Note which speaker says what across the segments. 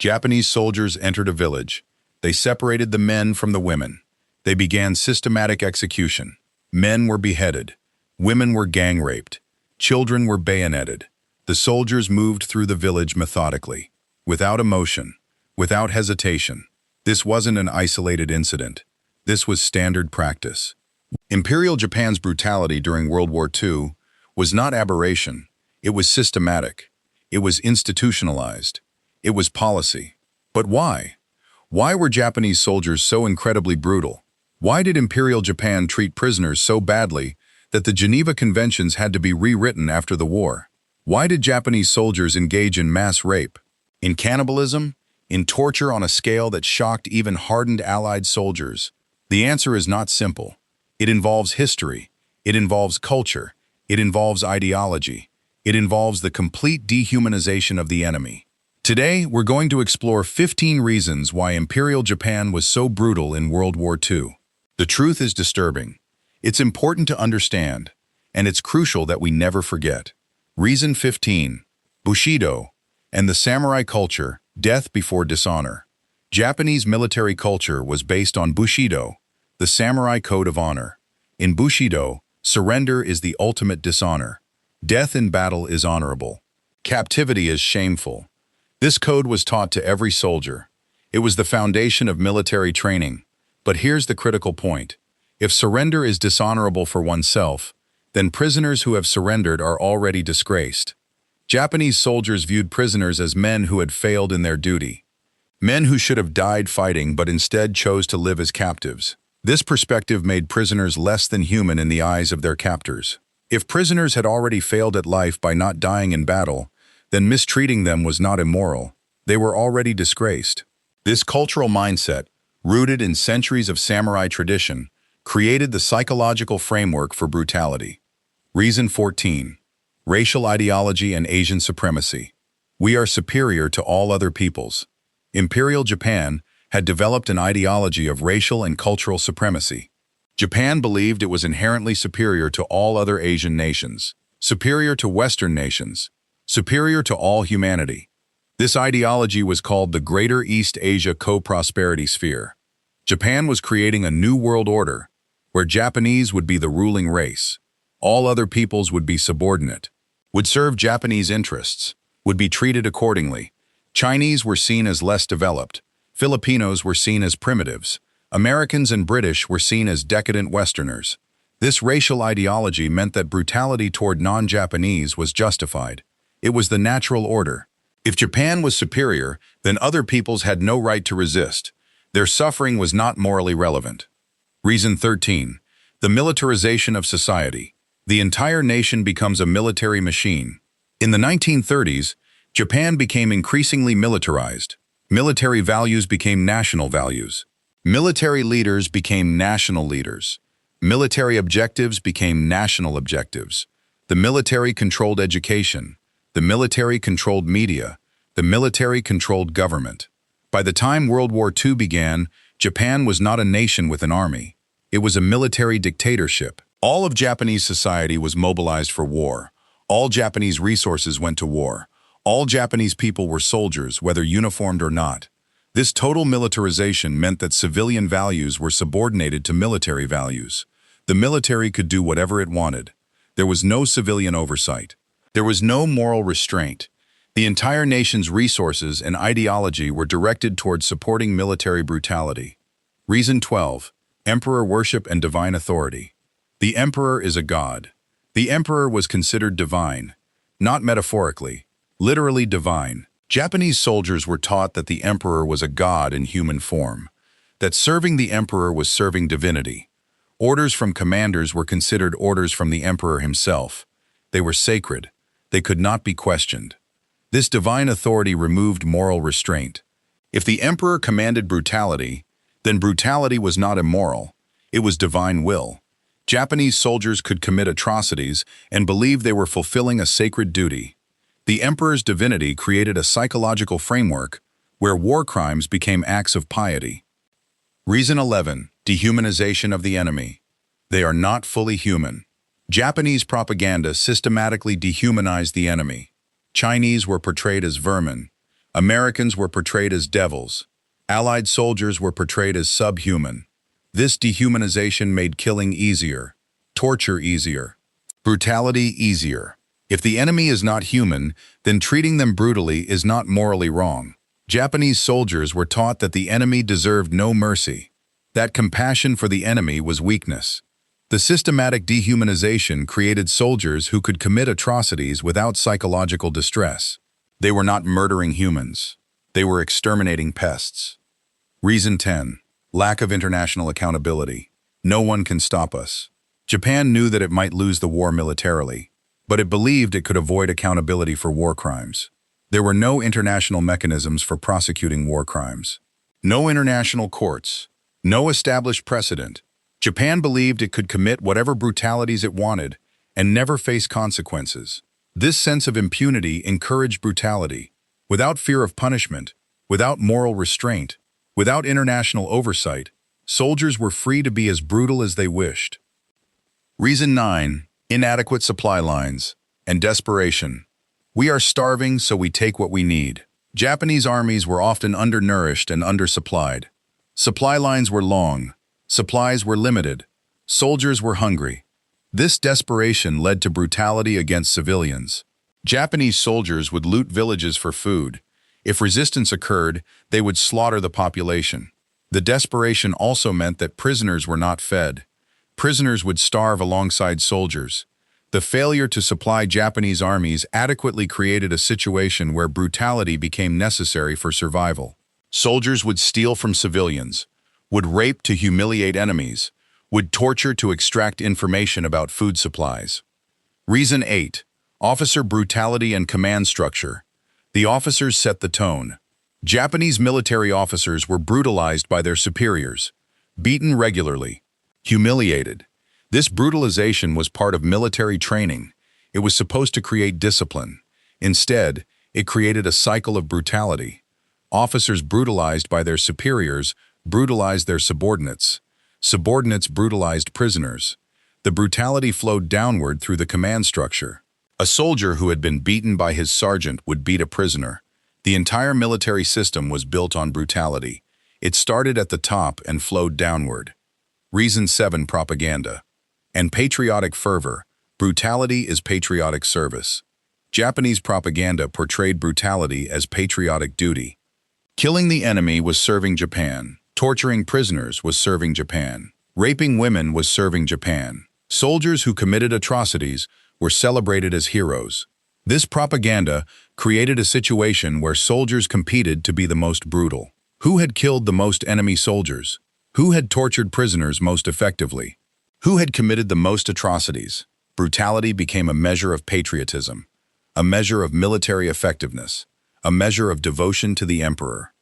Speaker 1: Japanese soldiers entered a village. They separated the men from the women. They began systematic execution. Men were beheaded. Women were gang raped. Children were bayoneted. The soldiers moved through the village methodically, without emotion, without hesitation. This wasn't an isolated incident. This was standard practice. Imperial Japan's brutality during World War II was not aberration. It was systematic. It was institutionalized. It was policy. But why? Why were Japanese soldiers so incredibly brutal? Why did Imperial Japan treat prisoners so badly that the Geneva Conventions had to be rewritten after the war? Why did Japanese soldiers engage in mass rape, in cannibalism, in torture on a scale that shocked even hardened Allied soldiers? The answer is not simple. It involves history. It involves culture. It involves ideology. It involves the complete dehumanization of the enemy. Today, we're going to explore 15 reasons why Imperial Japan was so brutal in World War II. The truth is disturbing. It's important to understand, and it's crucial that we never forget. Reason 15. Bushido and the samurai culture, death before dishonor. Japanese military culture was based on Bushido, the samurai code of honor. In Bushido, surrender is the ultimate dishonor. Death in battle is honorable. Captivity is shameful. This code was taught to every soldier. It was the foundation of military training. But here's the critical point. If surrender is dishonorable for oneself, then prisoners who have surrendered are already disgraced. Japanese soldiers viewed prisoners as men who had failed in their duty. Men who should have died fighting but instead chose to live as captives. This perspective made prisoners less than human in the eyes of their captors. If prisoners had already failed at life by not dying in battle, then mistreating them was not immoral. They were already disgraced. This cultural mindset, rooted in centuries of samurai tradition, created the psychological framework for brutality. Reason 14. Racial ideology and Asian supremacy. We are superior to all other peoples. Imperial Japan had developed an ideology of racial and cultural supremacy. Japan believed it was inherently superior to all other Asian nations, superior to Western nations, superior to all humanity. This ideology was called the Greater East Asia Co-Prosperity Sphere. Japan was creating a new world order, where Japanese would be the ruling race. All other peoples would be subordinate, would serve Japanese interests, would be treated accordingly. Chinese were seen as less developed. Filipinos were seen as primitives. Americans and British were seen as decadent Westerners. This racial ideology meant that brutality toward non-Japanese was justified. It was the natural order. If Japan was superior, then other peoples had no right to resist. Their suffering was not morally relevant. Reason 13. The militarization of society. The entire nation becomes a military machine. In the 1930s, Japan became increasingly militarized. Military values became national values. Military leaders became national leaders. Military objectives became national objectives. The military controlled education. The military controlled media. The military controlled government. By the time World War II began, Japan was not a nation with an army. It was a military dictatorship. All of Japanese society was mobilized for war. All Japanese resources went to war. All Japanese people were soldiers, whether uniformed or not. This total militarization meant that civilian values were subordinated to military values. The military could do whatever it wanted. There was no civilian oversight. There was no moral restraint. The entire nation's resources and ideology were directed toward supporting military brutality. Reason 12. Emperor worship and divine authority. The emperor is a god. The emperor was considered divine, not metaphorically, literally divine. Japanese soldiers were taught that the emperor was a god in human form, that serving the emperor was serving divinity. Orders from commanders were considered orders from the emperor himself. They were sacred. They could not be questioned. This divine authority removed moral restraint. If the emperor commanded brutality, then brutality was not immoral. It was divine will. Japanese soldiers could commit atrocities and believe they were fulfilling a sacred duty. The emperor's divinity created a psychological framework where war crimes became acts of piety. Reason 11. Dehumanization of the enemy. They are not fully human. Japanese propaganda systematically dehumanized the enemy. Chinese were portrayed as vermin. Americans were portrayed as devils. Allied soldiers were portrayed as subhuman. This dehumanization made killing easier, torture easier, brutality easier. If the enemy is not human, then treating them brutally is not morally wrong. Japanese soldiers were taught that the enemy deserved no mercy, that compassion for the enemy was weakness. The systematic dehumanization created soldiers who could commit atrocities without psychological distress. They were not murdering humans. They were exterminating pests. Reason 10. Lack of international accountability. No one can stop us. Japan knew that it might lose the war militarily, but it believed it could avoid accountability for war crimes. There were no international mechanisms for prosecuting war crimes. No international courts. No established precedent. Japan believed it could commit whatever brutalities it wanted and never face consequences. This sense of impunity encouraged brutality. Without fear of punishment, without moral restraint, without international oversight, soldiers were free to be as brutal as they wished. Reason 9. Inadequate supply lines and desperation. We are starving, so we take what we need. Japanese armies were often undernourished and undersupplied. Supply lines were long. Supplies were limited. Soldiers were hungry. This desperation led to brutality against civilians. Japanese soldiers would loot villages for food. If resistance occurred, they would slaughter the population. The desperation also meant that prisoners were not fed. Prisoners would starve alongside soldiers. The failure to supply Japanese armies adequately created a situation where brutality became necessary for survival. Soldiers would steal from civilians, would rape to humiliate enemies, would torture to extract information about food supplies. Reason 8. Officer brutality and command structure. The officers set the tone. Japanese military officers were brutalized by their superiors, beaten regularly, humiliated. This brutalization was part of military training. It was supposed to create discipline. Instead, it created a cycle of brutality. Officers brutalized by their superiors brutalized their subordinates. Subordinates brutalized prisoners. The brutality flowed downward through the command structure. A soldier who had been beaten by his sergeant would beat a prisoner. The entire military system was built on brutality. It started at the top and flowed downward. Reason 7. Propaganda and patriotic fervor. Brutality is patriotic service. Japanese propaganda portrayed brutality as patriotic duty. Killing the enemy was serving Japan. Torturing prisoners was serving Japan. Raping women was serving Japan. Soldiers who committed atrocities were celebrated as heroes. This propaganda created a situation where soldiers competed to be the most brutal. Who had killed the most enemy soldiers? Who had tortured prisoners most effectively? Who had committed the most atrocities? Brutality became a measure of patriotism, a measure of military effectiveness, a measure of devotion to the emperor.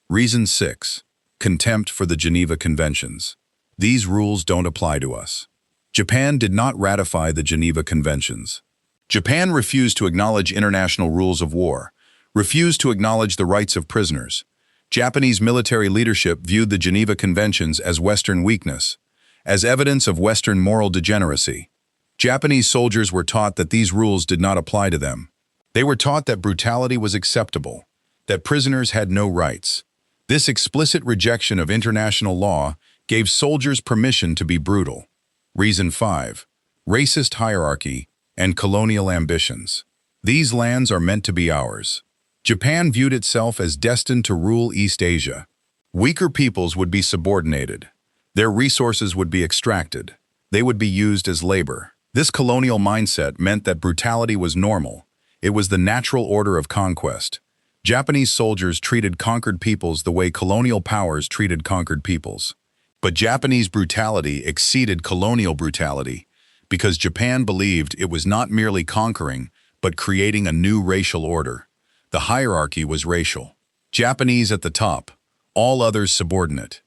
Speaker 1: Reason 6. Contempt for the Geneva Conventions. These rules don't apply to us. Japan did not ratify the Geneva Conventions. Japan refused to acknowledge international rules of war, refused to acknowledge the rights of prisoners. Japanese military leadership viewed the Geneva Conventions as Western weakness, as evidence of Western moral degeneracy. Japanese soldiers were taught that these rules did not apply to them. They were taught that brutality was acceptable, that prisoners had no rights. This explicit rejection of international law gave soldiers permission to be brutal. Reason 5. Racist hierarchy and colonial ambitions. These lands are meant to be ours. Japan viewed itself as destined to rule East Asia. Weaker peoples would be subordinated. Their resources would be extracted. They would be used as labor. This colonial mindset meant that brutality was normal. It was the natural order of conquest. Japanese soldiers treated conquered peoples the way colonial powers treated conquered peoples. But Japanese brutality exceeded colonial brutality because Japan believed it was not merely conquering, but creating a new racial order. The hierarchy was racial. Japanese at the top, all others subordinate.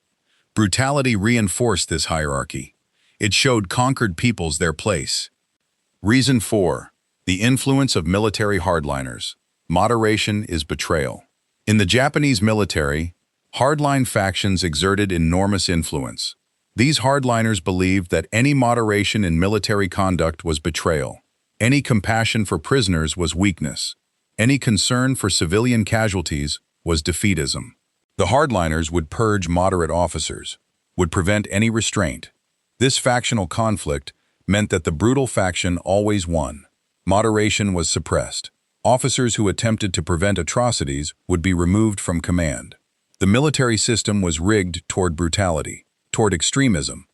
Speaker 1: Brutality reinforced this hierarchy. It showed conquered peoples their place. Reason 4. The influence of military hardliners. Moderation is betrayal. In the Japanese military, hardline factions exerted enormous influence. These hardliners believed that any moderation in military conduct was betrayal. Any compassion for prisoners was weakness. Any concern for civilian casualties was defeatism. The hardliners would purge moderate officers, would prevent any restraint. This factional conflict meant that the brutal faction always won. Moderation was suppressed. Officers who attempted to prevent atrocities would be removed from command. The military system was rigged toward brutality, toward extremism.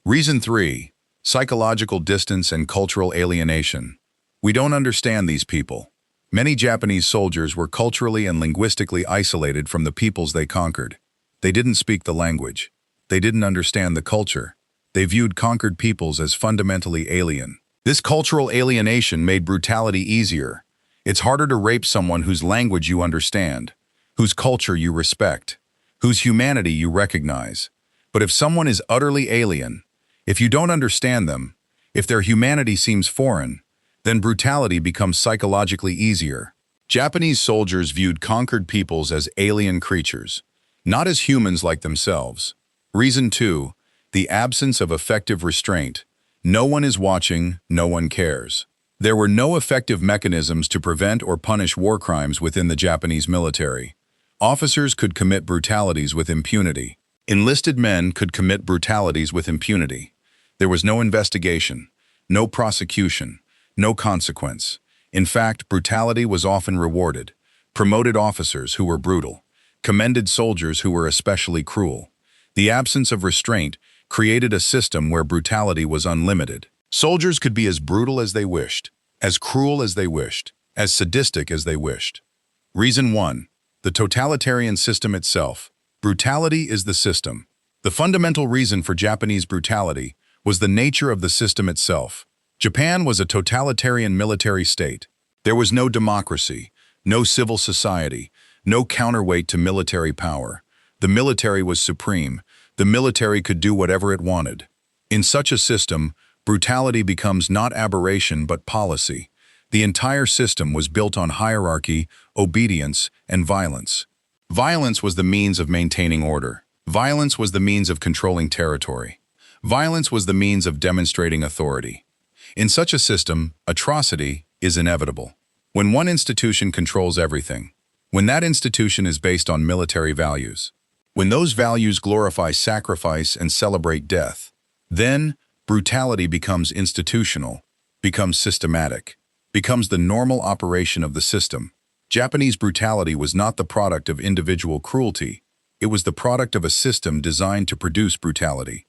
Speaker 1: Reason 3. Psychological distance and cultural alienation. We don't understand these people. Many Japanese soldiers were culturally and linguistically isolated from the peoples they conquered. They didn't speak the language. They didn't understand the culture. They viewed conquered peoples as fundamentally alien. This cultural alienation made brutality easier. It's harder to rape someone whose language you understand, whose culture you respect, whose humanity you recognize. But if someone is utterly alien, if you don't understand them, if their humanity seems foreign, then brutality becomes psychologically easier. Japanese soldiers viewed conquered peoples as alien creatures, not as humans like themselves. Reason 2. The absence of effective restraint. No one is watching, no one cares. There were no effective mechanisms to prevent or punish war crimes within the Japanese military. Officers could commit brutalities with impunity. Enlisted men could commit brutalities with impunity. There was no investigation, no prosecution, no consequence. In fact, brutality was often rewarded. Promoted officers who were brutal, commended soldiers who were especially cruel. The absence of restraint created a system where brutality was unlimited. Soldiers could be as brutal as they wished, as cruel as they wished, as sadistic as they wished. Reason 1. The totalitarian system itself. Brutality is the system. The fundamental reason for Japanese brutality was the nature of the system itself. Japan was a totalitarian military state. There was no democracy, no civil society, no counterweight to military power. The military was supreme. The military could do whatever it wanted. In such a system, brutality becomes not aberration but policy. The entire system was built on hierarchy, obedience, and violence. Violence was the means of maintaining order. Violence was the means of controlling territory. Violence was the means of demonstrating authority. In such a system, atrocity is inevitable. When one institution controls everything, when that institution is based on military values, when those values glorify sacrifice and celebrate death, then brutality becomes institutional, becomes systematic, becomes the normal operation of the system. Japanese brutality was not the product of individual cruelty. It was the product of a system designed to produce brutality.